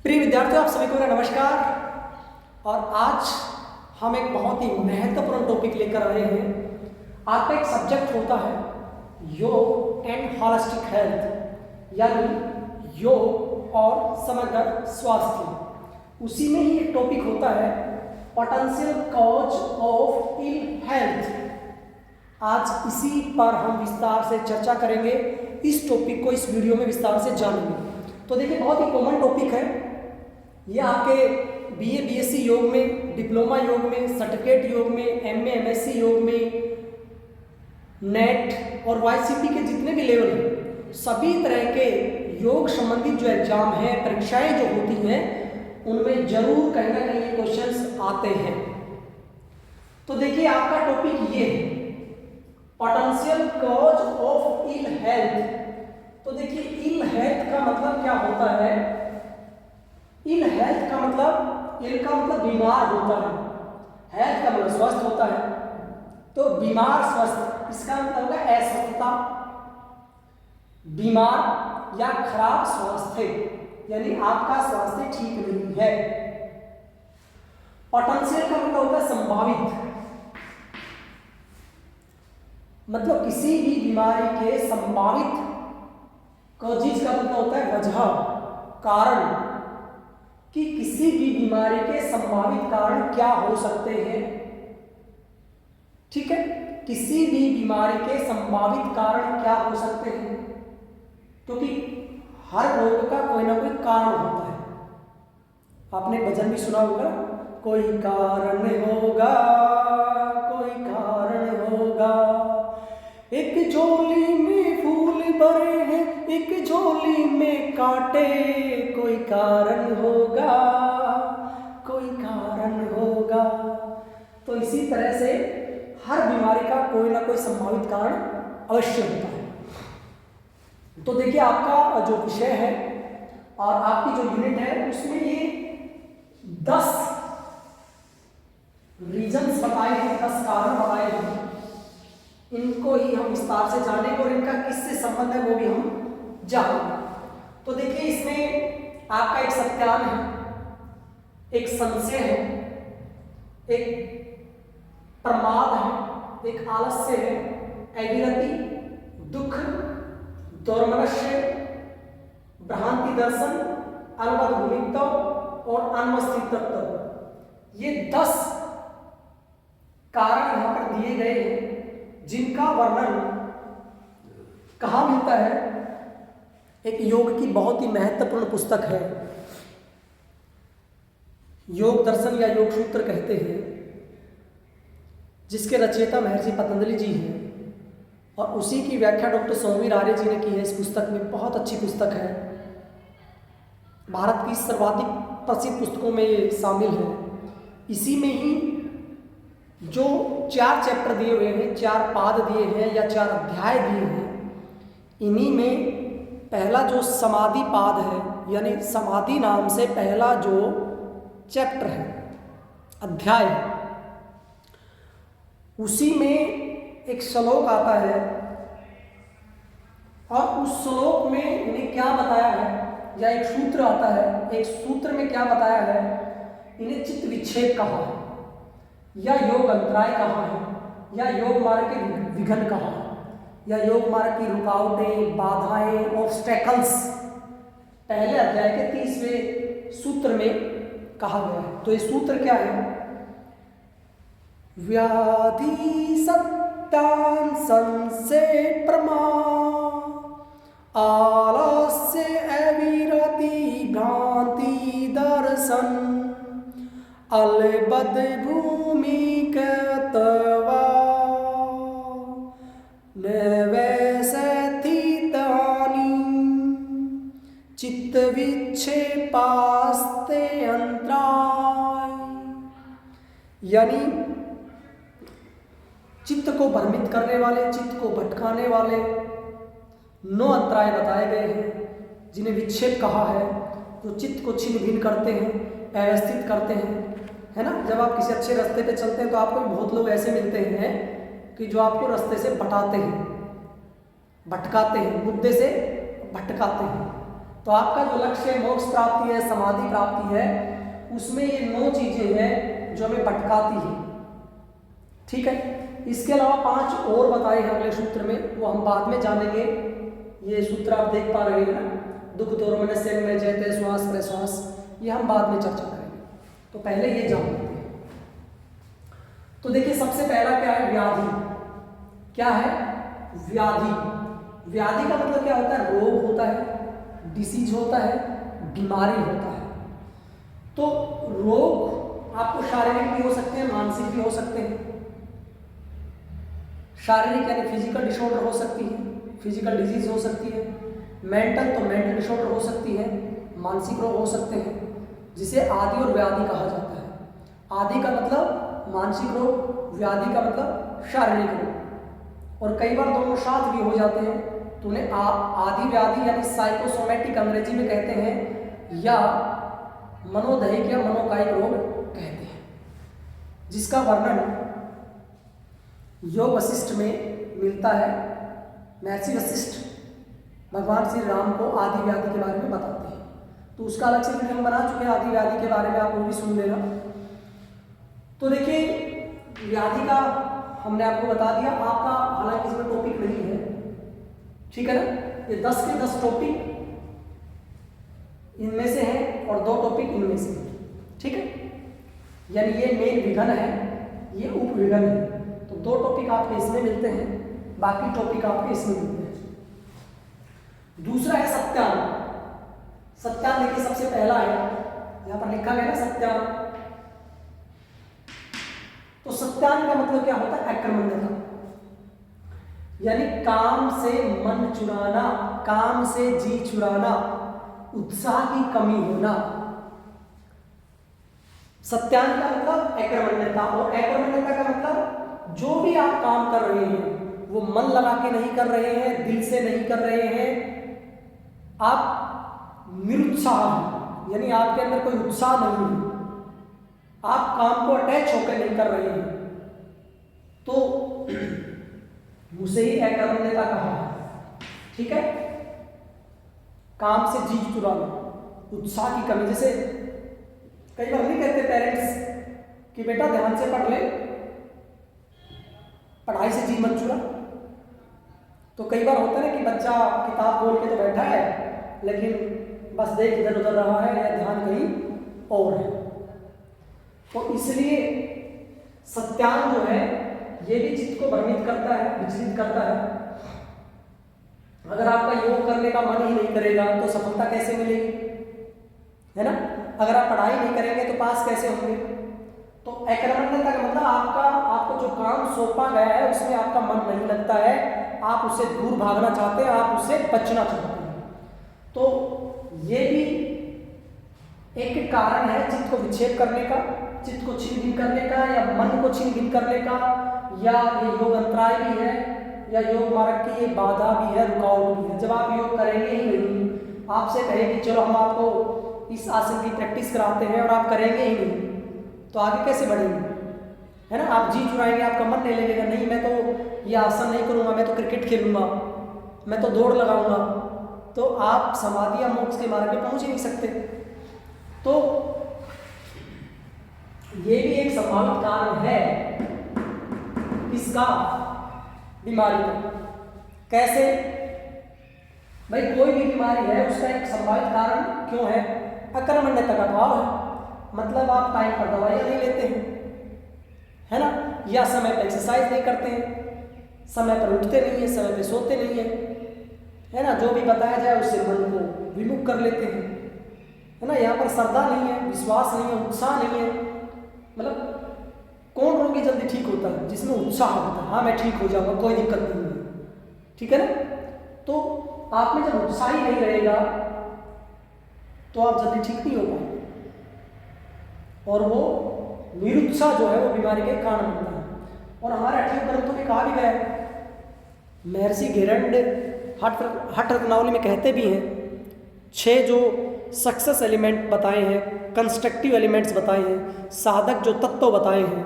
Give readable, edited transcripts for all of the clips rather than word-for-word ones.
प्रिय विद्यार्थियों, आप सभी को मेरा नमस्कार। और आज हम एक बहुत ही महत्वपूर्ण टॉपिक लेकर आए हैं। आपका एक सब्जेक्ट होता है योग एंड होलिस्टिक हेल्थ, यानी योग और समग्र स्वास्थ्य। उसी में ही एक टॉपिक होता है potential cause of ill health. आज इसी पर हम विस्तार से चर्चा करेंगे। इस टॉपिक को इस वीडियो में विस्तार से जानेंगे। तो देखिए, बहुत ही कॉमन टॉपिक है ये। आपके बीए बीएससी योग में, डिप्लोमा योग में, सर्टिफिकेट योग में, एमए एमएससी योग में, नेट और वाईसीपी के जितने भी लेवल हैं, सभी तरह के योग संबंधित जो एग्जाम है, परीक्षाएं जो होती हैं, उनमें जरूर कहीं ना कहीं ये क्वेश्चंस आते हैं। तो देखिए, आपका टॉपिक ये है potential cause of ill health. तो देखिए, इल हेल्थ का मतलब क्या होता है? इल हेल्थ का मतलब, इल का मतलब बीमार होता है, हेल्थ का मतलब स्वस्थ होता है। तो बीमार स्वस्थ, इसका मतलब होगा अस्वस्थता, बीमार या खराब स्वास्थ्य, यानी आपका स्वास्थ्य ठीक नहीं है। पोटेंशियल का मतलब होता है संभावित, मतलब किसी भी बीमारी के संभावित कॉजेज का मतलब होता है वजह, कारण, कि किसी भी बीमारी के संभावित कारण क्या हो सकते हैं। ठीक है, किसी भी बीमारी के संभावित कारण क्या हो सकते हैं, क्योंकि हर रोग का कोई ना कोई कारण होता है। आपने भजन भी सुना होगा, कोई कारण होगा, कोई कारण होगा, एक झोली में फूल भरे हैं, एक झोली में कांटे, कोई कारण होगा, कोई कारण होगा। तो इसी तरह से हर बीमारी का कोई ना कोई संभावित कारण अवश्य होता है। तो देखिए, आपका जो विषय है और आपकी जो यूनिट है, उसमें ये 10 रीजंस बताए हैं, 10 कारण बताए हैं। इनको ही हम विस्तार से जानेंगे और इनका किससे संबंध है वो भी हम जानेंगे। तो देखिए, इसमें आपका एक सत्यान है, एक संशय है, एक प्रमाद है, एक आलस्य है, अविरति, दुख, दौर्मनस्य, भ्रांति दर्शन, अनवद्भूमित्व और अनवस्थितत्व। ये 10 कारण यहां पर दिए गए हैं, जिनका वर्णन कहाँ मिलता है? एक योग की बहुत ही महत्वपूर्ण पुस्तक है, योग दर्शन या योग सूत्र कहते हैं, जिसके रचयिता महर्षि पतंजलि जी हैं, और उसी की व्याख्या डॉक्टर सौम्यवीर आर्य जी ने की है इस पुस्तक में। बहुत अच्छी पुस्तक है, भारत की सर्वाधिक प्रसिद्ध पुस्तकों में ये शामिल है। इसी में ही जो 4 चैप्टर दिए हुए हैं, 4 पाद दिए हैं या 4 अध्याय दिए हैं, इन्हीं में पहला जो समाधि पाद है, यानी समाधि नाम से पहला जो चैप्टर है, अध्याय है, उसी में एक श्लोक आता है और उस श्लोक में इन्हें क्या बताया है, या एक सूत्र आता है, एक सूत्र में क्या बताया है, इन्हें चित्त विक्षेप कहा है, या योग अंतराय कहा है, या योग मार्ग के विघ्न कहा है, या योग मार्ग की रुकावटें, बाधाएं, ऑब्स्टेकल्स पहले अध्याय के 30वें सूत्र में कहा गया है। तो ये सूत्र क्या है? व्याधि सत्यान संशय प्रमा, आलस्य अविरति भ्रांति दर्शन, अलबद भूमि कतवा, नवैसथितानि चित्त विक्षेपास्ते अंतराय। यानी चित्त को भ्रमित करने वाले, चित्त को भटकाने वाले 9 अंतराय बताए गए हैं, जिन्हें विक्षेप कहा है, जो चित्त को छिन्न भिन्न करते हैं, अव्यवस्थित करते हैं, है ना। जब आप किसी अच्छे रास्ते पे चलते हैं तो आपको भी बहुत लोग ऐसे मिलते हैं कि जो आपको रास्ते से भटाते हैं, भटकाते हैं, मुद्दे से भटकाते हैं। तो आपका जो लक्ष्य है मोक्ष प्राप्ति है, समाधि प्राप्ति है, उसमें ये 9 चीजें हैं जो हमें भटकाती है। ठीक है, इसके अलावा 5 और बताए हैं अगले सूत्र में, वो हम बाद में जानेंगे। ये सूत्र आप देख पा रहे हैं ना, दुख दोर्मन से में जयते श्वास प्रश्वास, ये हम बाद में चर्चा करेंगे, तो पहले ये जान लेते हैं। तो देखिए सबसे पहला क्या है, व्याधि। क्या है? व्याधि। व्याधि का मतलब क्या होता है? रोग होता है, डिसीज होता है, बीमारी होता है। तो रोग आपको शारीरिक भी हो सकते हैं, मानसिक भी हो सकते हैं। शारीरिक यानी फिजिकल डिसऑर्डर हो सकती है, फिजिकल डिजीज हो सकती है। मेंटल तो मेंटल डिसऑर्डर हो सकती है, मानसिक रोग हो सकते हैं, जिसे आदि और व्याधि कहा जाता है। आदि का मतलब मानसिक रोग, व्याधि का मतलब शारीरिक रोग, और कई बार दोनों साथ भी हो जाते हैं। तो उन्हें आदि व्याधि यानी साइकोसोमेटिक अंग्रेजी में कहते हैं, या मनोदैहिक या मनोकायिक रोग कहते हैं, जिसका वर्णन योग वशिष्ठ में मिलता है। महर्षि वशिष्ठ भगवान श्री राम को आदि व्याधि के बारे में बताते हैं, तो उसका अलग से वीडियो हम बना चुके हैं आदि व्याधि के बारे में, आप वो भी सुन लेना। तो देखिए व्याधि का हमने आपको बता दिया, आपका हालांकि इसमें टॉपिक नहीं है, ठीक है ना, ये 10 के 10 टॉपिक इनमें से हैं और 2 टॉपिक इनमें से, ठीक है, यानी ये मेन विघन है, ये उप विघन है। तो 2 टॉपिक आपके इसमें मिलते हैं, बाकी टॉपिक आपके इसमें मिलते हैं। दूसरा है सत्यान। सत्यान देखिए सबसे पहला है, यहां पर लिखा गया ना सत्यान। तो सत्यान का मतलब क्या होता है? अकर्मण्यता, यानी काम से मन चुराना, काम से जी चुराना, उत्साह की कमी होना। सत्यान का मतलब अकर्मण्यता, और अकर्मण्यता का मतलब जो भी आप काम कर रहे हैं वो मन लगा के नहीं कर रहे हैं, दिल से नहीं कर रहे हैं, आप निरुत्साह हैं, यानी आपके अंदर कोई उत्साह नहीं है, आप काम को अटैच होकर नहीं कर रहे हैं, तो उसे ही अकर्मण्यता कहा है। ठीक है, काम से जी चुराना, उत्साह की कमी। जैसे कई बार नहीं कहते पेरेंट्स कि बेटा ध्यान से पढ़ ले, पढ़ाई से जी मत चुरा। तो कई बार होता है ना कि बच्चा किताब खोल के तो बैठा है, लेकिन बस देख इधर उधर रहा है या ध्यान कहीं और है। तो इसलिए सत्यान जो है ये भी चित्त को भ्रमित करता है, विचलित करता है। अगर आपका योग करने का मन ही नहीं करेगा तो सफलता कैसे मिलेगी, है ना? अगर आप पढ़ाई नहीं करेंगे तो पास कैसे होंगे? तो अकर्मण्यता का मतलब आपको जो काम सौंपा गया है उसमें आपका मन नहीं लगता है, आप उससे दूर भागना चाहते हैं, आप उससे बचना चाहते हैं। तो ये भी एक कारण है चित्त को विक्षेप करने का, चित्त को छिन्न करने का, या मन को छिन्न करने का, या ये योग अंतराय भी है, या योग मार्ग की ये बाधा भी है, रुकावट भी है। जब आप योग करेंगे ही नहीं, आपसे कहे कि चलो हम आपको इस आसन की प्रैक्टिस कराते हैं और आप करेंगे ही नहीं, तो आगे कैसे बढ़ेंगे, है ना? आप जी चुराएंगे, आपका मन नहीं लगेगा, नहीं मैं तो ये आसन नहीं करूँगा, मैं तो क्रिकेट खेलूँगा, मैं तो दौड़ लगाऊंगा, तो आप समाधि या मोक्ष के मार्ग में पहुँच ही नहीं सकते। तो ये भी एक संभावित कारण है इसका, बीमारी का। कैसे भाई? कोई भी बीमारी है उसका एक संभावित कारण क्यों है? अकर्मण्यता का भाव है। मतलब आप टाइम पर दवाइयाँ नहीं लेते हैं, है ना, या समय पर एक्सरसाइज नहीं करते हैं, समय पर उठते नहीं है, समय पर सोते नहीं है ना, जो भी बताया जाए उससे मन को विमुख कर लेते हैं, है ना। यहाँ पर श्रद्धा नहीं है, विश्वास नहीं है, उत्साह नहीं है। मतलब कौन रोगी जल्दी ठीक होता है? जिसमें उत्साह होता है, हाँ मैं ठीक हो जाऊंगा, कोई दिक्कत नहीं है, ठीक है ना। तो आप में जब उत्साह ही नहीं रहेगा तो आप जल्दी ठीक नहीं हो पाएंगे, और वो निरुत्साह जो है वो बीमारी के कारण बनता है। और हमारे 8वें ग्रंथों में कहा भी गया है, महर्षि घेरंड हठ रत्नावली में कहते भी हैं, 6 जो सक्सेस एलिमेंट बताए हैं, कंस्ट्रक्टिव एलिमेंट्स बताए हैं, साधक जो तत्व बताए हैं,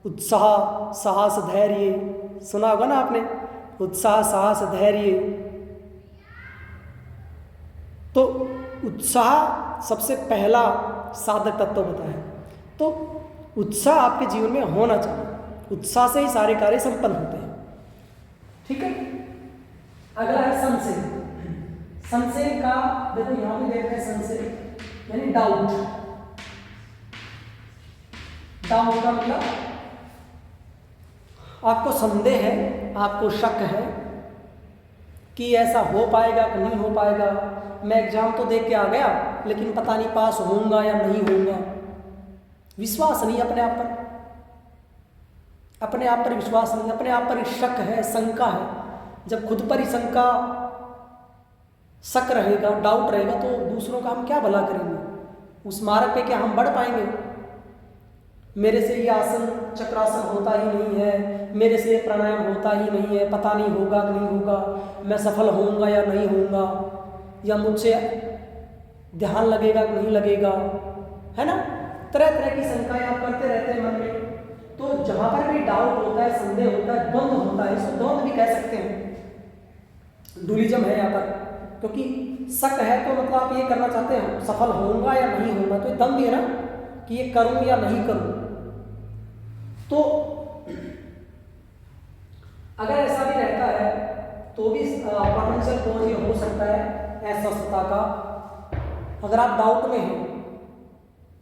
उत्साह, साहस, धैर्य, सुना होगा ना आपने, उत्साह, साहस, धैर्य, तो उत्साह सबसे पहला साधक तत्व बताया। तो उत्साह आपके जीवन में होना चाहिए, उत्साह से ही सारे कार्य संपन्न होते हैं। ठीक है, अगला है संशय। संशय का देखो यहां भी देखते हैं, संशय यानी डाउट। डाउट का मतलब आपको संदेह है, आपको शक है कि ऐसा हो पाएगा कि नहीं हो पाएगा। मैं एग्जाम तो दे के आ गया लेकिन पता नहीं पास होऊंगा या नहीं होऊंगा। विश्वास नहीं अपने आप पर, अपने आप पर विश्वास नहीं, अपने आप पर शक है, शंका है। जब खुद पर ही शंका शक रहेगा, डाउट रहेगा, तो दूसरों का हम क्या भला करेंगे? उस मार्ग पे क्या हम बढ़ पाएंगे? मेरे से ये आसन चक्रासन होता ही नहीं है, मेरे से प्राणायाम होता ही नहीं है, पता नहीं होगा कि नहीं होगा, मैं सफल होऊंगा या नहीं होऊंगा, या मुझसे ध्यान लगेगा कि नहीं लगेगा, है ना? तरह तरह की शंकाएं आप करते रहते हैं मन में। तो जहां पर भी डाउट होता है, संदेह होता है, द्वंद्व होता है, इसको द्वंद्व भी कह सकते हैं, डुअलिज्म है यहाँ पर। क्योंकि शक है तो मतलब आप ये करना चाहते हैं सफल होऊंगा या नहीं होऊंगा, तो द्वंद्व है ना कि ये करूं या नहीं करूं। तो अगर ऐसा भी रहता है तो भी पोटेंशियल कॉज ये हो सकता है अस्वस्थता का। अगर आप डाउट में हैं,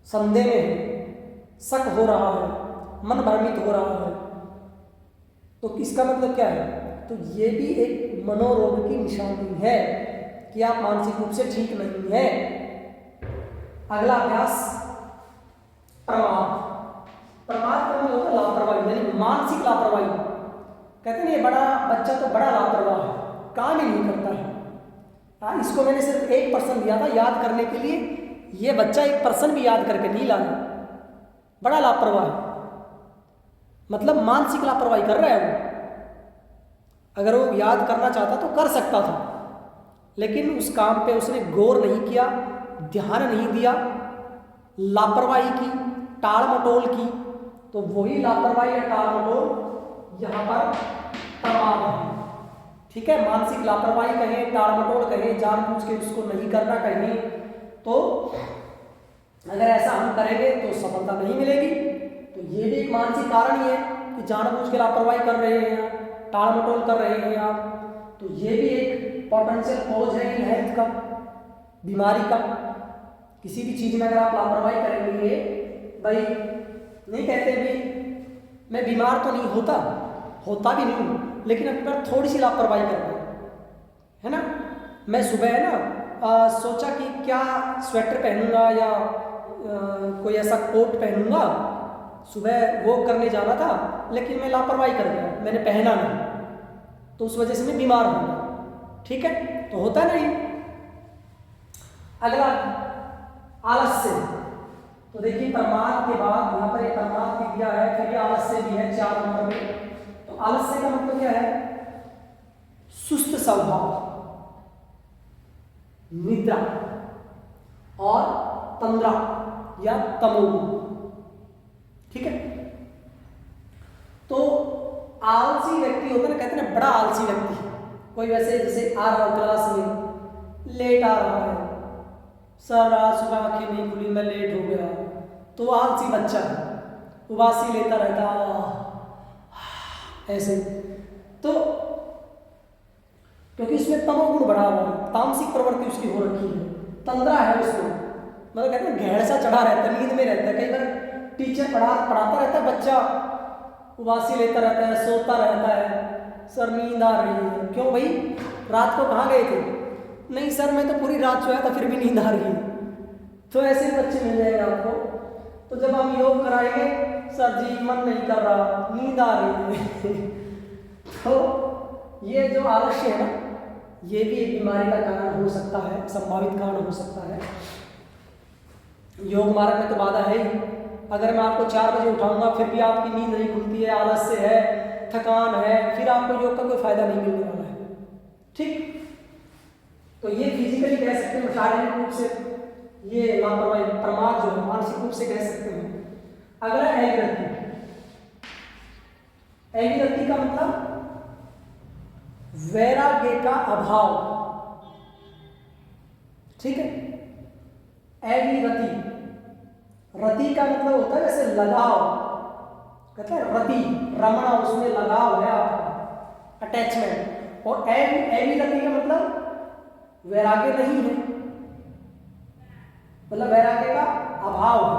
संदेह में हैं, शक हो रहा है, मन भ्रमित हो रहा है, तो इसका मतलब क्या है? तो ये भी एक मनोरोग की निशानी है कि आप मानसिक रूप से ठीक नहीं है। अगला अभ्यास प्रमाद। प्रमाद का मतलब होता है लापरवाही, यानी मानसिक लापरवाही। कहते हैं ये बड़ा बच्चा तो बड़ा लापरवाह है, काम ही नहीं करता है। हाँ, इसको मैंने सिर्फ 1% दिया था याद करने के लिए, ये बच्चा 1% भी याद करके नहीं लाना, बड़ा लापरवाह है। मतलब मानसिक लापरवाही कर रहा है वो। अगर वो याद करना चाहता तो कर सकता था, लेकिन उस काम पे उसने गौर नहीं किया, ध्यान नहीं दिया, लापरवाही की, टाल मटोल की। तो वही लापरवाही या टाल मटोल यहाँ पर प्रमाद है। ठीक है, मानसिक लापरवाही कहें, टाल मटोल कहें, जानबूझ के उसको नहीं करना कहें, तो अगर ऐसा हम करेंगे तो सफलता नहीं मिलेगी। तो ये भी एक मानसिक कारण ही है कि जानबूझ के लापरवाही कर रहे हैं, टाल मटोल कर रहे हैं आप। तो ये भी एक पोटेंशियल कॉज है इन हेल्थ का, बीमारी का। किसी भी चीज में अगर आप लापरवाही करेंगे, भाई नहीं कहते भी मैं बीमार तो नहीं होता, होता भी नहीं हूं, लेकिन अपने पर थोड़ी सी लापरवाही कर रहे है ना। मैं सुबह है ना सोचा कि क्या स्वेटर पहनूंगा या कोई ऐसा कोट पहनूंगा, सुबह वॉक करने जाना था, लेकिन मैं लापरवाही कर गया, मैंने पहना नहीं, तो उस वजह से मैं बीमार हो गया। ठीक है, तो होता नहीं। अगला आलस्य। तो देखिए प्रमाद के बाद यहाँ पर एक प्रमाद भी दिया है, फिर ये आलस्य भी है 4 नंबर में। तो आलस्य का मतलब क्या है? सुस्त स्वभाव, निद्रा और तंद्रा या तमोगुण। ठीक है, तो आलसी व्यक्ति होता है ना, कहते हैं ना बड़ा आलसी व्यक्ति। कोई वैसे जैसे आ रहा क्लास में लेट आ रहा है, सर आज सुबह आंखें नहीं खुली, मैं लेट हो गया, तो आलसी बच्चा है, उबासी लेता रहता ऐसे। तो क्योंकि उसमें तमोगुण बढ़ा हुआ है, तामसिक प्रवृत्ति उसकी हो रखी है, तंद्रा है उसको, मतलब कहते हैं घेड़ सा चढ़ा रहता है, नींद में रहता है। कई बार टीचर पढ़ाता रहता है, बच्चा उबासी लेता रहता है, सोता रहता है, सर नींद आ रही है। क्यों भाई, रात को कहाँ गए थे? नहीं सर मैं तो पूरी रात सोया था, फिर भी नींद आ रही है। तो ऐसे बच्चे मिल जाएंगे आपको। तो जब हम योग कराएंगे, सर जी मन नहीं कर रहा, नींद आ रही है तो ये जो आलस्य है ना, ये भी एक बीमारी का कारण हो सकता है, संभावित कारण हो सकता है। योग मार्ग में तो बाधा है ही। अगर मैं आपको 4 बजे उठाऊंगा फिर भी आपकी नींद नहीं खुलती है, आलस्य है, थकान है, फिर आपको योग का कोई फायदा नहीं मिलने वाला है। ठीक, तो ये फिजिकली कह सकते हैं, शारीरिक रूप से ये लापरवाही प्रमाद जो है मानसिक रूप से कह सकते हैं। अगला एविरति। एविरति का मतलब वैराग्य का अभाव। ठीक है। अविरति, रति का मतलब होता है जैसे लगाव, कहते हैं रति, रमणा, उसमें लगाव है आपका, अटैचमेंट। और अविरति का मतलब वैराग्य नहीं है, मतलब वैराग्य का अभाव है,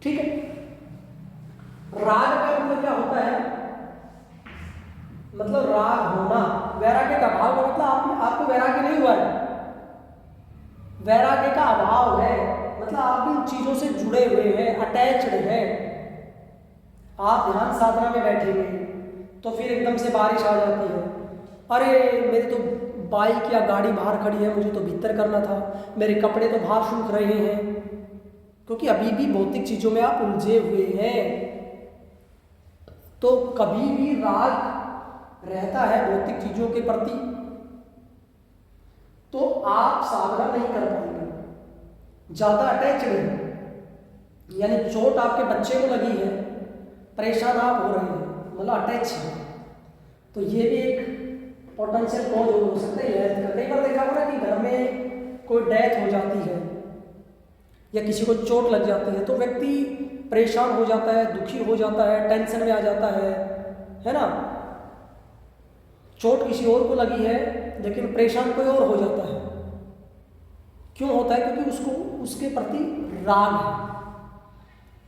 ठीक है। राग का मतलब क्या होता है, मतलब राग होना, वैराग्य का अभाव का मतलब आपको वैराग्य नहीं हुआ है, वैराग्य का अभाव है, मतलब आप इन चीजों से जुड़े हुए हैं, अटैच्ड हैं। आप ध्यान साधना में बैठेंगे तो फिर एकदम से बारिश आ जाती है, अरे मेरे तो बाइक या गाड़ी बाहर खड़ी है, मुझे तो भीतर करना था, मेरे कपड़े तो बाहर सूख रहे हैं, क्योंकि अभी भी भौतिक चीजों में आप उलझे हुए हैं। तो कभी भी राग रहता है भौतिक चीजों के प्रति तो आप साधना नहीं कर पाएंगे, ज्यादा अटैच्ड है, यानी चोट आपके बच्चे को लगी है, परेशान आप हो रहे हैं, मतलब अटैच है, तो ये भी एक पोटेंशियल कॉज हो सकता है हेल्थ का। कई बार देखा होगा कि घर में कोई डेथ हो जाती है या किसी को चोट लग जाती है तो व्यक्ति परेशान हो जाता है, दुखी हो जाता है, टेंशन में आ जाता है ना। चोट किसी और को लगी है लेकिन परेशान कोई और हो जाता है, क्यों होता है? क्योंकि उसको उसके प्रति राग है।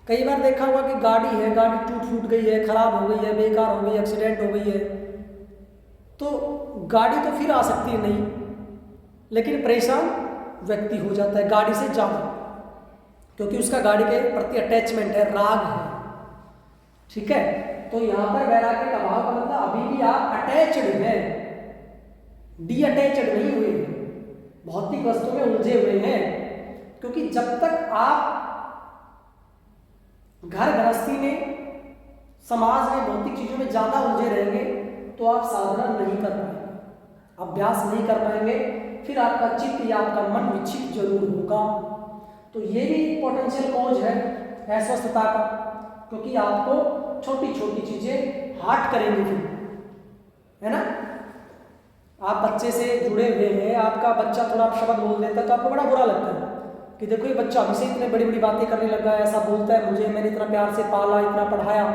कई बार देखा होगा कि गाड़ी है, गाड़ी टूट फूट गई है, खराब हो गई है, बेकार हो गई, एक्सीडेंट हो गई है, तो गाड़ी तो फिर आ सकती है नहीं, लेकिन परेशान व्यक्ति हो जाता है गाड़ी से ज़्यादा, क्योंकि उसका गाड़ी के प्रति अटैचमेंट है, राग है, ठीक है। तो यहाँ पर वैराग्य का भाव का मतलब अभी भी आप अटैच्ड हैं, डी अटैच्ड नहीं हुए, भौतिक वस्तु में उलझे हुए हैं। क्योंकि जब तक आप घर गृहस्थी में, समाज में, भौतिक चीजों में ज्यादा उलझे रहेंगे तो आप साधना नहीं कर पाएंगे, अभ्यास नहीं कर पाएंगे, फिर आपका चित्त या आपका मन विक्षिप्त जरूर होगा। तो ये भी पोटेंशियल कॉज है अस्वस्थता का, क्योंकि आपको छोटी छोटी चीजें हार्ट करेंगी फिर, है ना। आप बच्चे से जुड़े हुए हैं, आपका बच्चा थोड़ा शब्द बोल देता है तो आपको बड़ा बुरा लगता है कि देखो ये बच्चा अभी से इतने बड़ी बड़ी बातें करने लगा है, ऐसा बोलता है मुझे, मैंने इतना प्यार से पाला, इतना पढ़ाया,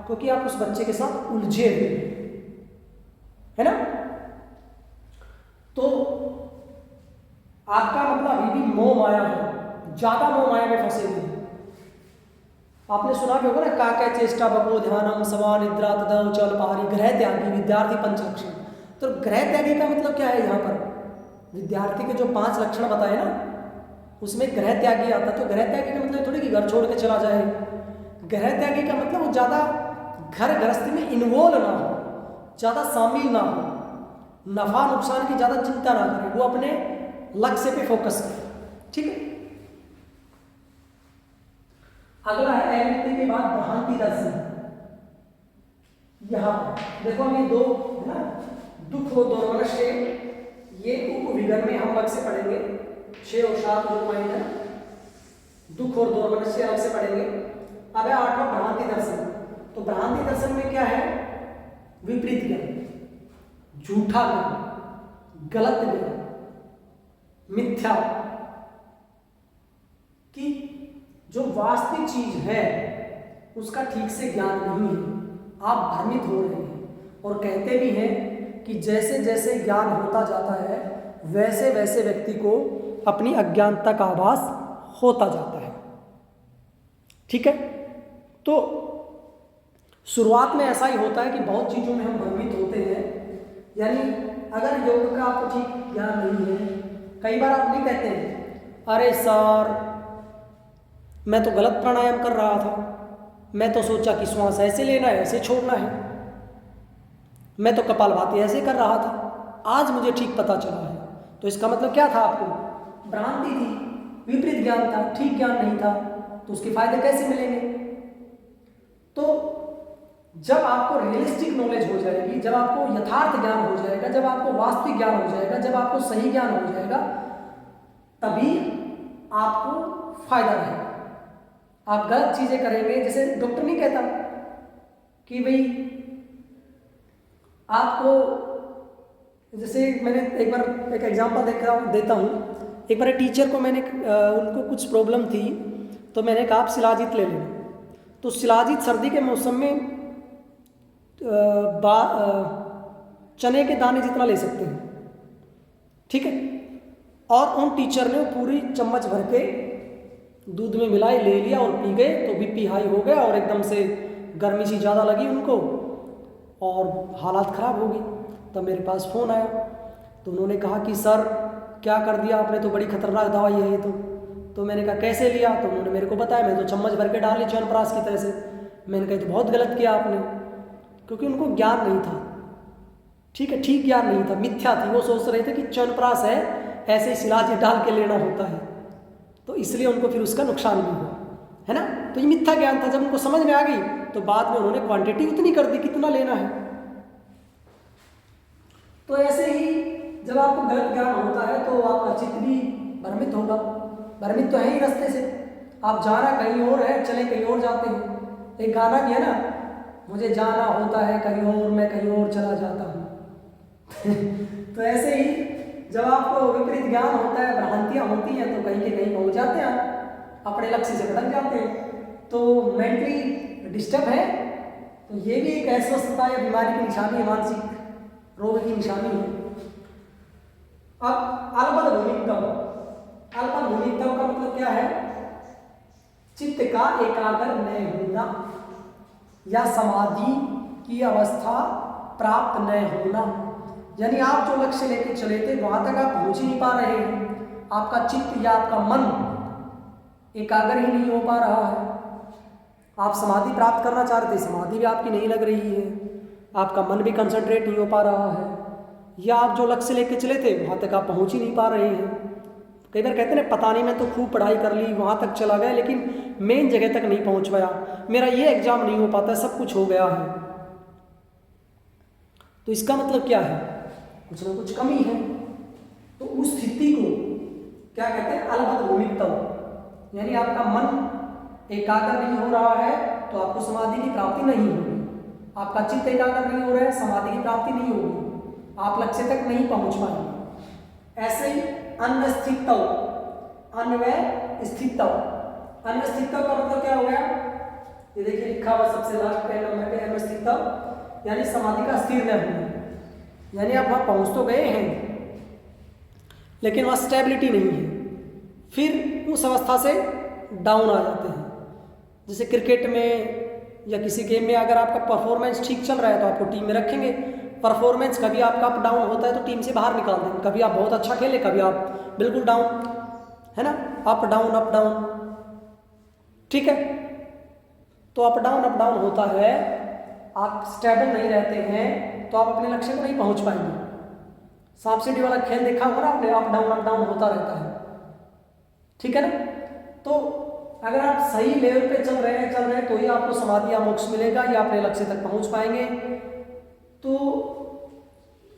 क्योंकि आप उस बच्चे के साथ उलझे हुए है ना। तो आपका मतलब अभी भी मोह माया है, ज्यादा मोह माया में फंसे हुए हैं। आपने सुना भी होगा ना, काका चेष्टा बको ध्यानम सवा निद्रा तदा उचल पहारी ग्रह त्यागी विद्यार्थी पंच लक्षण। तो ग्रह त्यागी का मतलब क्या है? यहाँ पर विद्यार्थी के जो 5 लक्षण बताए ना, उसमें ग्रह त्यागी आता। तो ग्रह त्यागी का मतलब थोड़ी कि घर छोड़ के चला जाए, ग्रह त्यागी का मतलब वो ज़्यादा घर गृहस्थी में इन्वॉल्व ना हो, ज़्यादा शामिल ना हो, नफा नुकसान की ज़्यादा चिंता ना करे, वो अपने लक्ष्य पे फोकस करे, ठीक है। अगला है अविरति के बाद भ्रांति दर्शन। यहाँ देखो हम ये दो है ना, दुख और दोर्मनस्य, ये उपविगन में हम अलग से पढ़ेंगे, 6 और 7 जो पॉइंट है, दुख और दोर्मनस्य अलग से पढ़ेंगे। अब है 8वां भ्रांति दर्शन। तो भ्रांति दर्शन में क्या है? विपरीत ज्ञान, झूठा ज्ञान, गलत ज्ञान, मिथ्या, कि जो वास्तविक चीज है उसका ठीक से ज्ञान नहीं है, आप भ्रमित हो रहे हैं। और कहते भी हैं कि जैसे जैसे ज्ञान होता जाता है वैसे वैसे व्यक्ति को अपनी अज्ञानता का आभास होता जाता है, ठीक है। तो शुरुआत में ऐसा ही होता है कि बहुत चीज़ों में हम भ्रमित होते हैं, यानी अगर योग का आपको ठीक ज्ञान नहीं है, कई बार आप नहीं कहते हैं अरे सर मैं तो गलत प्राणायाम कर रहा था, मैं तो सोचा कि श्वास ऐसे लेना है, ऐसे छोड़ना है, मैं तो कपालभाति ऐसे कर रहा था, आज मुझे ठीक पता चला है। तो इसका मतलब क्या था? आपको भ्रांति थी, विपरीत ज्ञान था, ठीक ज्ञान नहीं था, तो उसके फायदे कैसे मिलेंगे? तो जब आपको रियलिस्टिक नॉलेज हो जाएगी, जब आपको यथार्थ ज्ञान हो जाएगा, जब आपको वास्तविक ज्ञान हो जाएगा, जब आपको सही ज्ञान हो जाएगा, तभी आपको फायदा रहेगा। आप गलत चीजें करेंगे, जैसे डॉक्टर नहीं कहता कि भाई आपको जैसे मैंने एक बार एक एग्जांपल देता हूँ। एक बार टीचर को मैंने उनको कुछ प्रॉब्लम थी, तो मैंने कहा आप शिलाजीत ले लें। तो शिलाजीत सर्दी के मौसम में चने के दाने जितना ले सकते हैं, ठीक है। और उन टीचर ने पूरी चम्मच भर के दूध में मिलाए, ले लिया और पी गए। तो बीपी हाई हो गया और एकदम से गर्मी सी ज़्यादा लगी उनको और हालात ख़राब हो गई। तब मेरे पास फ़ोन आया, तो उन्होंने कहा कि सर क्या कर दिया आपने, तो बड़ी खतरनाक दवाई है ये तो मैंने कहा कैसे लिया, तो उन्होंने मेरे को बताया। मैं तो चम्मच भर के डाली च्यवनप्राश की तरह से। मैंने कहा तो बहुत गलत किया आपने, क्योंकि उनको ज्ञान नहीं था, ठीक है, ठीक ज्ञान नहीं था, मिथ्या थी। वो सोच रहे थे कि च्यवनप्राश है, ऐसे ही शिलाजीत डाल के लेना होता है, तो इसलिए उनको फिर उसका नुकसान भी हुआ, है ना। तो ये मिथ्या ज्ञान था। जब उनको समझ में आ गई तो बाद में उन्होंने क्वांटिटी उतनी कर दी कितना लेना है। तो ऐसे ही जब आपको गलत ज्ञान होता है तो आपका चित्त भी भ्रमित होगा। भ्रमित तो है ही रास्ते से, आप जाना कहीं और है, चले कहीं और जाते हैं। एक गाना भी है ना, मुझे जाना होता है कहीं और, मैं कहीं और चला जाता हूँ। तो ऐसे ही जब आपको विपरीत ज्ञान होता है, भ्रांतियाँ होती हैं, तो कहीं के कहीं पहुँच जाते हैं, आप अपने लक्ष्य से भटक जाते हैं। तो मेंटली डिस्टर्ब है, तो ये भी एक अस्वस्थता या बीमारी की निशानी है, मानसिक रोग की निशानी है। अब अल्पभूमित्व, अल्पभूमित्व का मतलब क्या है? चित्त का एकाग्र न होना या समाधि की अवस्था प्राप्त न होना। यानी आप जो लक्ष्य लेके चले थे वहां तक आप पहुंच ही नहीं पा रहे हैं। आपका चित्त या आपका मन एकाग्र ही नहीं हो पा रहा है। आप समाधि प्राप्त करना चाह रहे थे, समाधि भी आपकी नहीं लग रही है, आपका मन भी कंसंट्रेट नहीं हो पा रहा है, या आप जो लक्ष्य लेके चले थे वहाँ तक आप पहुँच ही नहीं पा रहे हैं। कई बार कहते हैं पता नहीं, मैं तो खूब पढ़ाई कर ली, वहाँ तक चला गया, लेकिन मेन जगह तक नहीं पहुँच पाया, मेरा ये एग्जाम नहीं हो पाता, सब कुछ हो गया है। तो इसका मतलब क्या है? कुछ ना कुछ कमी है। तो उस स्थिति को क्या कहते हैं? अल्पभूमित्व। यानी आपका मन एकाग्र नहीं हो रहा है तो आपको समाधि की प्राप्ति नहीं होगी। आपका चित्त एकाग्र नहीं हो रहा है, समाधि की प्राप्ति नहीं होगी, आप लक्ष्य तक नहीं पहुंच पाएंगे। ऐसे ही अन्वस्थितव, अन्वस्थितव, अन्वस्थितव का मतलब क्या हो गया? ये देखिए लिखा हुआ सबसे लास्ट पेज नंबर पे, अन्वस्थितव यानी समाधि का स्थिर न होना। यानी आप वहाँ पहुँच तो गए हैं लेकिन वहाँ स्टेबिलिटी नहीं है, फिर उस अवस्था से डाउन आ जाते हैं। जैसे क्रिकेट में या किसी गेम में अगर आपका परफॉर्मेंस ठीक चल रहा है तो आपको टीम में रखेंगे। परफॉर्मेंस कभी आपका अप डाउन होता है तो टीम से बाहर निकाल देंगे। कभी आप बहुत अच्छा खेले, कभी आप बिल्कुल डाउन, है ना, अप डाउन अप डाउन, ठीक है। तो अप डाउन होता है, आप स्टेबल नहीं रहते हैं तो आप अपने लक्ष्य को नहीं पहुंच पाएंगे। सांप सीढ़ी वाला खेल देखा होगा ना आपने, अप डाउन होता रहता है, ठीक है ना। तो अगर आप सही लेवल पे चल रहे हैं तो ही आपको समाधि या मोक्ष मिलेगा, या अपने लक्ष्य तक पहुंच पाएंगे। तो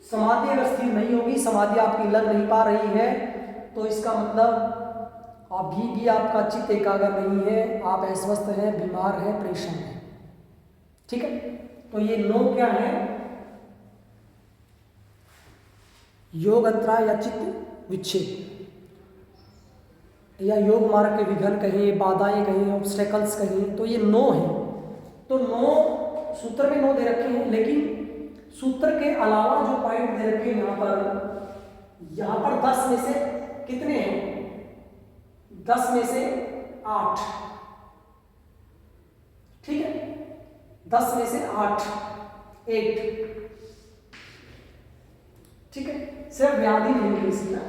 समाधि अगर स्थिर नहीं होगी, समाधि आपकी लग नहीं पा रही है, तो इसका मतलब अभी भी आपका चित्त एकाग्र नहीं है, आप अस्वस्थ हैं, बीमार हैं, परेशान हैं, ठीक है। तो ये 9 क्या है? योग अंतराय या चित्त विक्षेप, या योग मार्ग के विघ्न कहें, बाधाएं कहें, ऑब्स्टेकल्स कहें, तो ये 9 है। तो 9 सूत्र में 9 दे रखे हैं, लेकिन सूत्र के अलावा जो पॉइंट दे रखे हैं यहाँ पर 10 में से कितने हैं? 10 में से 8, ठीक है, 10 में से 8, 8, ठीक है। सिर्फ व्याधि नहीं है इसका,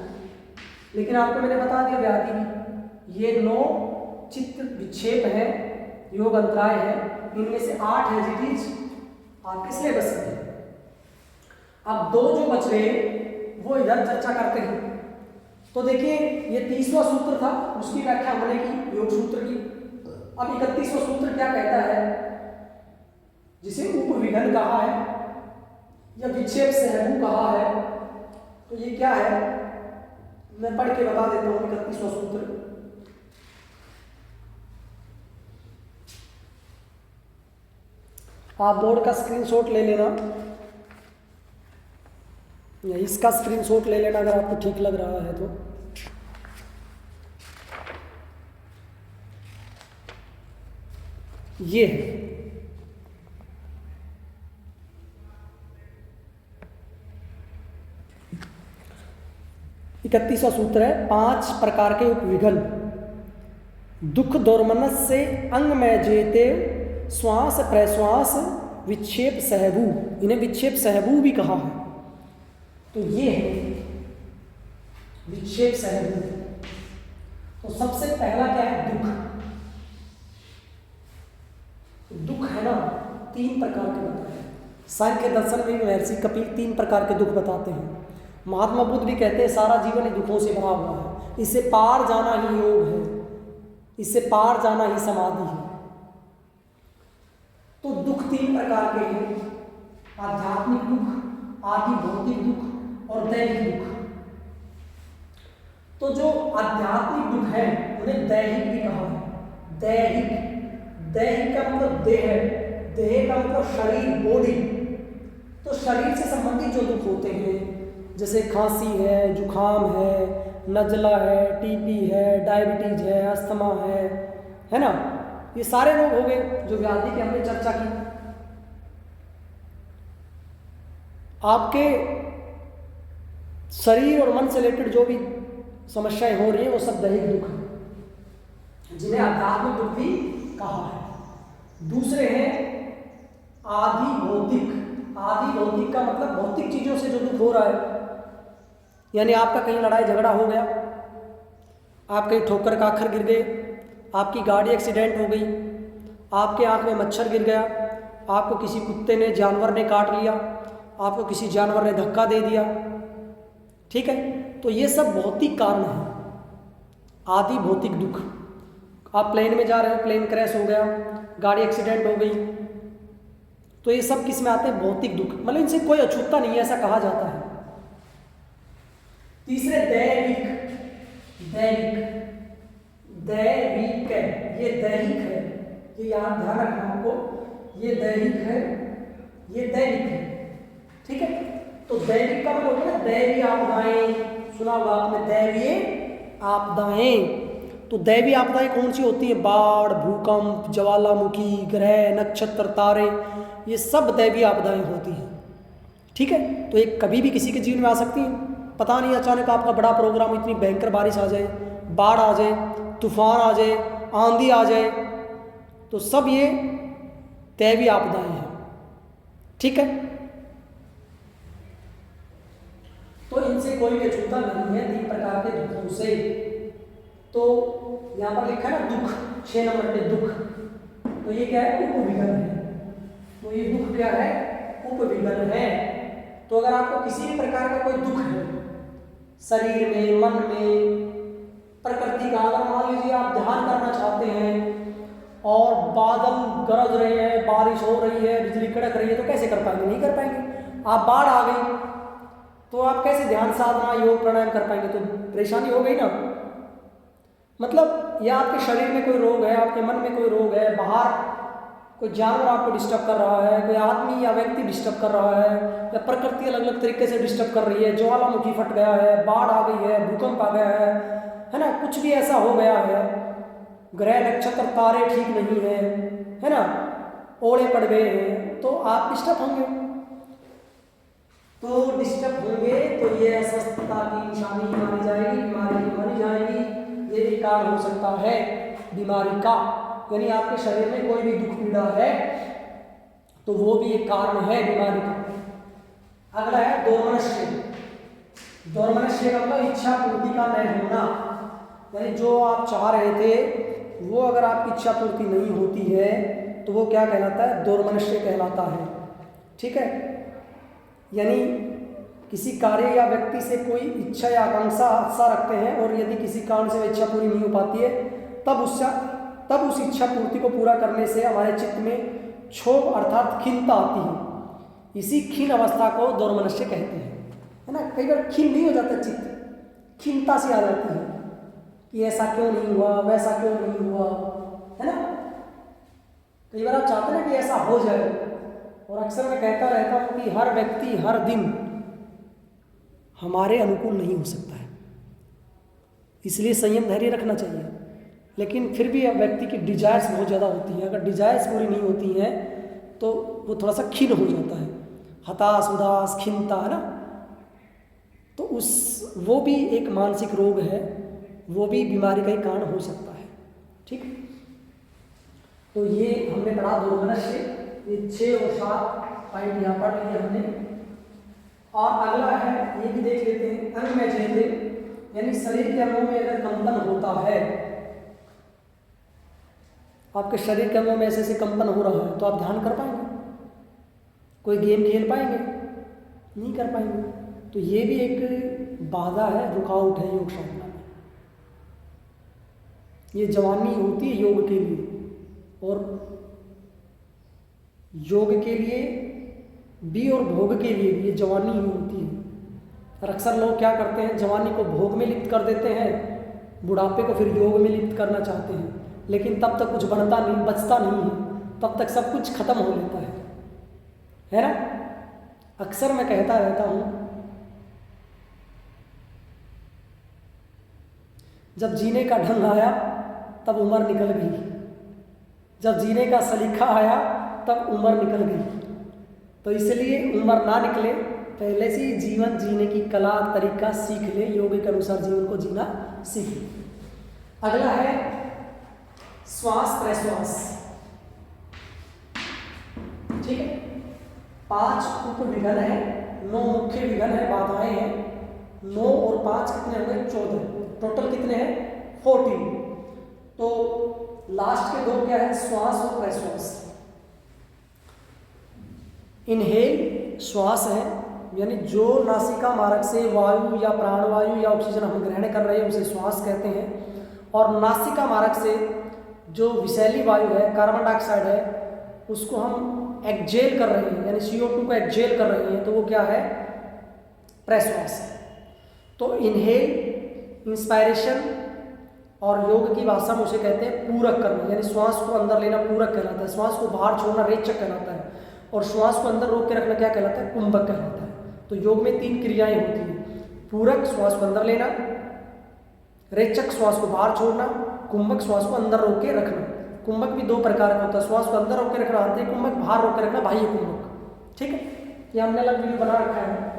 लेकिन आपको मैंने बता दिया व्याधि भी। ये 9 चित्त विक्षेप है, योग अंतराय है, इनमें से 8 एज इट इज आपके सिलेबस में। अब 2 जो बच गए वो इधर चर्चा करते हैं। तो देखिए ये 30वां सूत्र था, उसकी व्याख्या हमने की, योग सूत्र की। अब 31वां सूत्र क्या कहता है? जिसे उपविघन कहा है या विक्षेप सहभू कहा है, तो ये क्या है? मैं पढ़ के बता देता हूं 31वां सूत्र। आप बोर्ड का स्क्रीनशॉट ले लेना। इसका स्क्रीनशॉट ले लेना अगर आपको ठीक लग रहा है तो। ये है 31वां सूत्र है, 5 प्रकार के उपविघन। दुख दोर्मनस से अंग में जेते श्वास प्रश्वास विक्षेप सहबू, इन्हें विक्षेप सहबू भी कहा है। तो ये है विक्षेप सहबू। तो सबसे पहला क्या है? दुख। दुख है ना 3 प्रकार के बताए हैं। सांख्य दर्शन में भी महर्षि कपिल 3 प्रकार के दुख बताते हैं। महात्मा बुद्ध भी कहते हैं सारा जीवन ही दुखों से भरा हुआ है, इससे पार जाना ही योग है, इससे पार जाना ही समाधि है। तो दुख 3 प्रकार के हैं, आध्यात्मिक दुख, आदि भौतिक दुख और दैहिक दुख। तो जो आध्यात्मिक दुख है उन्हें दैहिक भी कहा है। दैहिक, दैहिक का मतलब देह, देह का मतलब शरीर, बॉडी। तो शरीर से संबंधित जो दुख होते हैं, जैसे खांसी है, जुखाम है, नज़ला है, टीबी है, डायबिटीज है, अस्थमा है ना, ये सारे रोग हो गए जो व्याधि की हमने चर्चा की। आपके शरीर और मन से रिलेटेड जो भी समस्याएं हो रही हैं वो सब दैहिक दुख है, जिन्हें आध्यात्मिक दुख भी कहा है। दूसरे हैं आदि भौतिक। आदि भौतिक का मतलब भौतिक चीजों से जो दुख हो रहा है, यानी आपका कहीं लड़ाई झगड़ा हो गया, आप कहीं ठोकर का आखर गिर गए, आपकी गाड़ी एक्सीडेंट हो गई, आपके आंख में मच्छर गिर गया, आपको किसी कुत्ते ने, जानवर ने काट लिया, आपको किसी जानवर ने धक्का दे दिया, ठीक है। तो ये सब भौतिक कारण हैं, आदि भौतिक दुख। आप प्लेन में जा रहे हो, प्लेन क्रैश हो गया, गाड़ी एक्सीडेंट हो गई, तो ये सब किस में आते हैं? भौतिक दुख। मतलब इनसे कोई अछूता नहीं है, ऐसा कहा जाता है। तीसरे दैविक। दैविक, दैविक है, ये दैहिक है, ये यहाँ ध्यान रखना आपको, ये दैहिक है, ये दैविक है, ठीक है। तो दैविक का मतलब होता है दैवीय आपदाएं, सुना होगा आपने दैवीय आपदाएं। तो दैवीय आपदाएं कौन सी होती है? बाढ़, भूकंप, ज्वालामुखी, ग्रह, नक्षत्र, तारे, ये सब दैवीय आपदाएं होती हैं, ठीक है। तो ये कभी भी किसी के जीवन में आ सकती हैं। पता नहीं अचानक आपका बड़ा प्रोग्राम, इतनी भयंकर बारिश आ जाए, बाढ़ आ जाए, तूफान आ जाए, आंधी आ जाए, तो सब ये दैवीय आपदाएं हैं, ठीक है। तो इनसे कोई भी अछूता नहीं है 3 प्रकार के दुखों से। तो यहाँ पर लिखा है ना दुख, 6 नंबर पे दुख, तो ये क्या है? उपविघन है। तो ये दुख क्या है? उपविघन है। तो अगर आपको किसी भी प्रकार का कोई दुख है, शरीर में, मन में, प्रकृति का, अगर मान लीजिए आप ध्यान करना चाहते हैं और बादल गरज रहे हैं, बारिश हो रही है, बिजली कड़क रही है, तो कैसे कर पाएंगे? नहीं कर पाएंगे। आप बाढ़ आ गई तो आप कैसे ध्यान साधना, योग, प्राणायाम कर पाएंगे? तो परेशानी हो गई ना। मतलब या आपके शरीर में कोई रोग है, आपके मन में कोई रोग है, बाहर कोई जानवर आपको डिस्टर्ब कर रहा है, कोई आदमी या व्यक्ति डिस्टर्ब कर रहा है, या प्रकृति अलग अलग तरीके से डिस्टर्ब कर रही है, ज्वालामुखी फट गया है, बाढ़ आ गई है, भूकंप आ गया है ना, कुछ भी ऐसा हो गया है, ग्रह नक्षत्र तारे ठीक नहीं है ना, ओले पड़ गए हैं, तो आप डिस्टर्ब होंगे। तो डिस्टर्ब होंगे तो ये अस्वस्थता की निशानी मानी जाएगी, बीमारी मानी जाएगी। ये भी कारण हो सकता है बीमारी का, यानी आपके शरीर में कोई भी दुख पीड़ा है तो वो भी एक कारण है बीमारी का। अगला है दोर्मनस्य। दोर्मनस्य का मतलब इच्छा पूर्ति का नहीं होना, यानी जो आप चाह रहे थे वो अगर आपकी इच्छा पूर्ति नहीं होती है तो वो क्या कहलाता है? दोर्मनस्य कहलाता है, ठीक है। यानी किसी कार्य या व्यक्ति से कोई इच्छा या आकांक्षा रखते हैं और यदि किसी कारण से वह इच्छा पूरी नहीं हो पाती है तब उस इच्छा पूर्ति को पूरा करने से हमारे चित्त में क्षोभ अर्थात खिन्नता आती है। इसी खिन्न अवस्था को दोर्मनस्य कहते हैं, है ना। कई बार खिन्न नहीं हो जाता चित्त, खिन्नता से आ जाती है कि ऐसा क्यों नहीं हुआ, वैसा क्यों नहीं हुआ, है ना। कई बार आप चाहते हैं कि ऐसा हो जाए, और अक्सर मैं कहता रहता हूँ कि हर व्यक्ति हर दिन हमारे अनुकूल नहीं हो सकता है। इसलिए संयम धैर्य रखना चाहिए। लेकिन फिर भी अब व्यक्ति की डिजायर्स बहुत ज़्यादा होती हैं, अगर डिजायर्स पूरी नहीं होती हैं तो वो थोड़ा सा खिन्न हो जाता है, हताश उदास खिन्नता है ना, तो वो भी एक मानसिक रोग है, वो भी बीमारी का ही कारण हो सकता है। ठीक, तो ये हमने पढ़ा दोर्मनस्य, ये 6 और 7 पॉइंट यहाँ पढ़ लिए हमने। और अगला है, ये भी देख लेते हैं, अंग में चेहरे, यानी शरीर के अंगों में अगर कंपन होता है, आपके शरीर के अंगों में ऐसे ऐसे कंपन हो रहा है, तो आप ध्यान कर पाएंगे? कोई गेम खेल पाएंगे? नहीं कर पाएंगे। तो ये भी एक बाधा है, रुकावट है योग साधना में। ये जवानी होती है योग के लिए, और योग के लिए भी और भोग के लिए भी ये जवानी ही होती है। और अक्सर लोग क्या करते हैं, जवानी को भोग में लिप्त कर देते हैं, बुढ़ापे को फिर योग में लिप्त करना चाहते हैं, लेकिन तब तक कुछ बनता नहीं, बचता नहीं है, तब तक सब कुछ खत्म हो लेता है ना। अक्सर मैं कहता रहता हूँ, जब जीने का ढंग आया तब उम्र निकल गई, जब जीने का सलीका आया तब उम्र निकल गई। तो इसलिए उम्र ना निकले, पहले से ही जीवन जीने की कला तरीका सीख ले, योग के अनुसार जीवन को जीना सीख ले। अगला है श्वास प्रश्वास। ठीक है, 5 उप विघन है, 9 मुख्य विघन है, बाधाएं हैं। 9 और 5 कितने हो गए? 14। टोटल कितने हैं? 14। तो लास्ट के 2 क्या है? श्वास और प्रश्वास। इनहेल श्वास है, यानी जो नासिका मार्ग से वायु या प्राणवायु या ऑक्सीजन हम ग्रहण कर रहे हैं उसे श्वास कहते हैं। और नासिका मार्ग से जो विषैली वायु है, कार्बन डाइऑक्साइड है, उसको हम एक्जेल कर रहे हैं, यानी CO2 को एक्जेल कर रहे हैं, तो वो क्या है? प्रश्वास। तो इनहेल इंस्पायरेशन, और योग की भाषा में उसे कहते हैं पूरक करना, यानी श्वास को अंदर लेना पूरक कहलाता है, श्वास को बाहर छोड़ना रेचक कहलाता है, और श्वास को अंदर रोक के रखना क्या कहलाता है? कुंभक कहलाता है। तो योग में 3 क्रियाएं होती हैं, पूरक श्वास को अंदर लेना, रेचक श्वास को बाहर छोड़ना, कुंभक श्वास को अंदर रोक के रखना। कुंभक भी 2 प्रकार का होता है, श्वास को अंदर रोक के रखना आंतरिक कुंभक, बाहर रोक के रखना बाह्य कुंभक। ठीक है, ये हमने अलग वीडियो बना रखा है।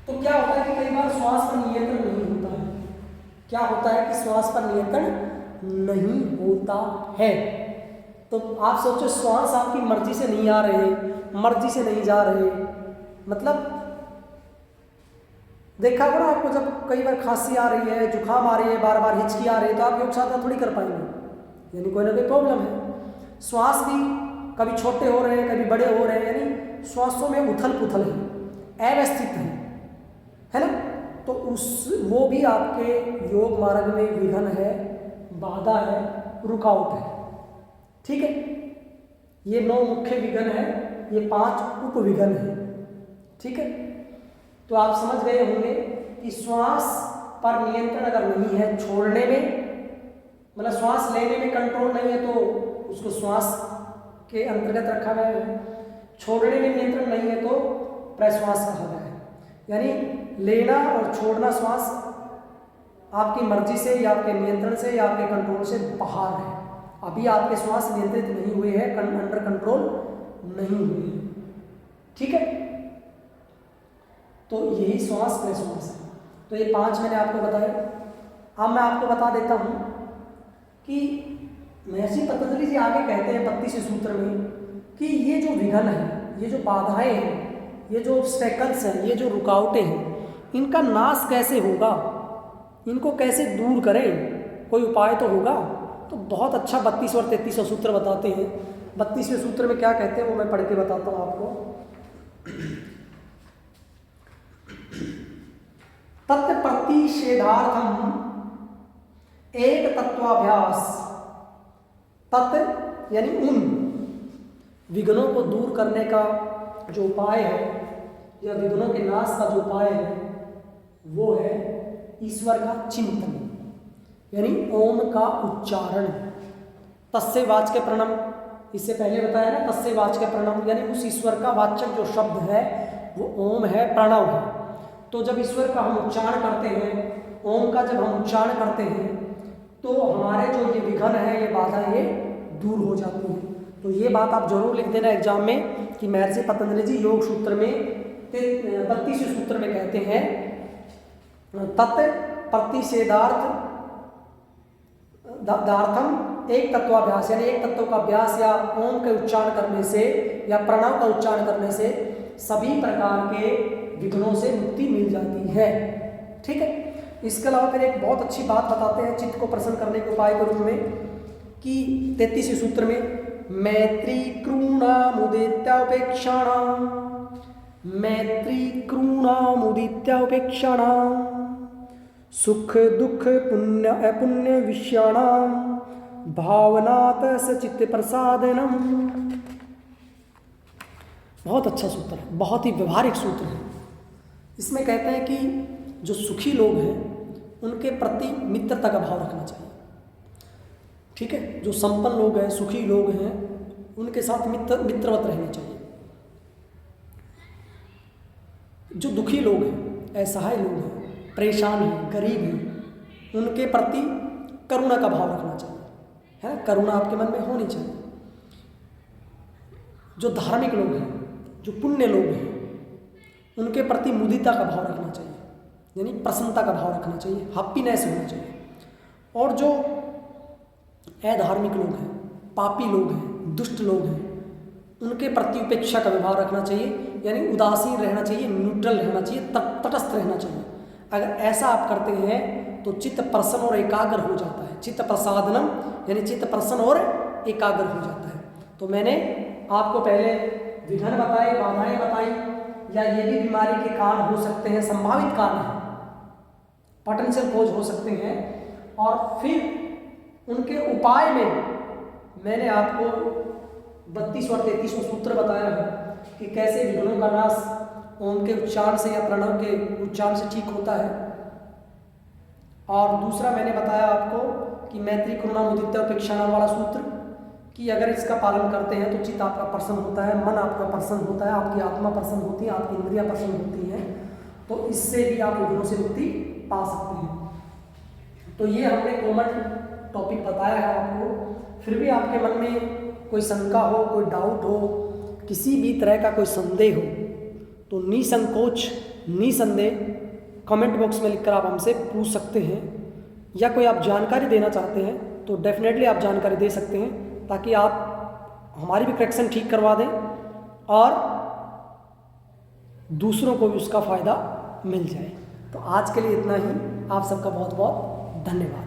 तो क्या होता है कि कई बार श्वास पर नियंत्रण नहीं होता है। क्या होता है कि श्वास पर नियंत्रण नहीं होता है। तो आप सोचो, श्वास आपकी मर्जी से नहीं आ रहे, मर्जी से नहीं जा रहे, मतलब देखा होगा ना आपको, जब कई बार खांसी आ रही है, जुकाम आ रही है, बार बार हिचकी आ रही है, तो आप योग साधना थोड़ी कर पाएंगे, यानी कोई ना कोई प्रॉब्लम है। श्वास भी कभी छोटे हो रहे हैं, कभी बड़े हो रहे हैं, यानी श्वासों में उथल पुथल है, अव्यवस्थित है ना। तो वो भी आपके योग मार्ग में विघन है, बाधा है, रुकावट है। ठीक है, ये 9 मुख्य विघन है, ये 5 उप विघन है। ठीक है, तो आप समझ गए होंगे कि श्वास पर नियंत्रण अगर नहीं है, छोड़ने में, मतलब श्वास लेने में कंट्रोल नहीं है, तो उसको श्वास के अंतर्गत रखा गया है। छोड़ने में नियंत्रण नहीं है तो प्रश्वास कहा गया है, यानी लेना और छोड़ना श्वास आपकी मर्जी से या आपके नियंत्रण से या आपके कंट्रोल से बाहर है। अभी आपके श्वास नियंत्रित नहीं हुए हैं, अंडर कंट्रोल नहीं हुए हैं। ठीक है, तो यही श्वास प्रश्वास है। तो ये 5 मैंने आपको बताया। अब मैं आपको बता देता हूँ कि महर्षि पतंजलि जी आगे कहते हैं 32वें सूत्र में कि ये जो विघन है, ये जो बाधाएं हैं, ये जो ऑब्स्टेकल्स हैं, ये जो रुकावटें हैं, इनका नाश कैसे होगा, इनको कैसे दूर करें, कोई उपाय तो होगा। तो बहुत अच्छा 32 और 33 सूत्र बताते हैं। 32वें सूत्र में क्या कहते हैं वो मैं पढ़ के बताता हूँ आपको। तत्व प्रतिषेधार्थम एक तत्वाभ्यास। तत्व यानी उन विघ्नों को दूर करने का जो उपाय है, या विघ्नों के नाश का जो उपाय है, वो है ईश्वर का चिंतन, यानी ओम का उच्चारण। तस्य वाच्य प्रणम, इससे पहले बताया ना, तस्य वाच्य प्रणम, यानी उस ईश्वर का वाचक जो शब्द है वो ओम है, प्रणव है। तो जब ईश्वर का हम उच्चारण करते हैं, ओम का जब हम उच्चारण करते हैं, तो हमारे जो ये विघ्न है, ये बाधा, ये दूर हो जाती है। तो ये बात आप जरूर लिख देना एग्जाम में कि महर्षि पतंजलि जी योग सूत्र में 32वें सूत्र में कहते हैं तत् प्रतिषेधार्थ दार्थम एक तत्वाभ्यास, यानी एक तत्व का अभ्यास या ओम के उच्चारण करने से या प्रणव का उच्चारण करने से सभी प्रकार के विघ्नों से मुक्ति मिल जाती है। ठीक है। इसके अलावा फिर एक बहुत अच्छी बात बताते हैं चित्त को प्रसन्न करने के उपाय के रूप में कि 33वें सूत्र में मैत्री क्रूणामुदित्योपेक्षाणां, मैत्री क्रूणामुदित्योपेक्षाणां, सुख दुख पुण्य अपुण्य विषयाणां भावनात सचित्त प्रसादनम। बहुत अच्छा सूत्र है, बहुत ही व्यवहारिक सूत्र है। इसमें कहते हैं कि जो सुखी लोग हैं उनके प्रति मित्रता का भाव रखना चाहिए। ठीक है। जो संपन्न लोग हैं, सुखी लोग हैं, उनके साथ मित्रवत रहना चाहिए। जो दुखी लोग हैं, असहाय लोग हैं, परेशान हैं, गरीब हैं, उनके प्रति करुणा का भाव रखना चाहिए, है ना। करुणा आपके मन में होनी चाहिए। जो धार्मिक लोग हैं, जो पुण्य लोग हैं, उनके प्रति मुदिता का भाव रखना चाहिए, यानी प्रसन्नता का भाव रखना चाहिए, हैप्पीनेस होना चाहिए। और जो अधार्मिक लोग हैं, पापी लोग हैं, दुष्ट लोग हैं, उनके प्रति उपेक्षा का व्यवहार रखना चाहिए, यानी उदासीन रहना चाहिए, न्यूट्रल रहना चाहिए, तटस्थ रहना चाहिए। अगर ऐसा आप करते हैं तो चित्त प्रसन्न और एकाग्र हो जाता है। चित्त प्रसादनम यानी चित्त प्रसन्न और एकाग्र हो जाता है। तो मैंने आपको पहले विघ्न बताए, बाधाएं बताई, या ये भी बीमारी के कारण हो सकते हैं, संभावित कारण है, पोटेंशियल कोज हो सकते हैं। और फिर उनके उपाय में मैंने आपको 32 और 33वां सूत्र बताया है कि कैसे विघ्नों का नाश ओम के उच्चारण से या प्रणव के उच्चारण से ठीक होता है। और दूसरा मैंने बताया आपको कि मैत्री करुणामुदित्योपेक्षाणां वाला सूत्र, कि अगर इसका पालन करते हैं तो चित्त आपका प्रसन्न होता है, मन आपका प्रसन्न होता है, आपकी आत्मा प्रसन्न होती है, आपकी इंद्रियां प्रसन्न होती हैं, तो इससे भी आप विघ्नों से मुक्ति पा सकते हैं। तो ये हमने कॉमन टॉपिक बताया है आपको। फिर भी आपके मन में कोई शंका हो, कोई डाउट हो, किसी भी तरह का कोई संदेह हो, तो निसंकोच निसंदेह कमेंट बॉक्स में लिखकर आप हमसे पूछ सकते हैं। या कोई आप जानकारी देना चाहते हैं तो डेफिनेटली आप जानकारी दे सकते हैं, ताकि आप हमारी भी करेक्शन ठीक करवा दें और दूसरों को भी उसका फ़ायदा मिल जाए। तो आज के लिए इतना ही। आप सबका बहुत बहुत धन्यवाद।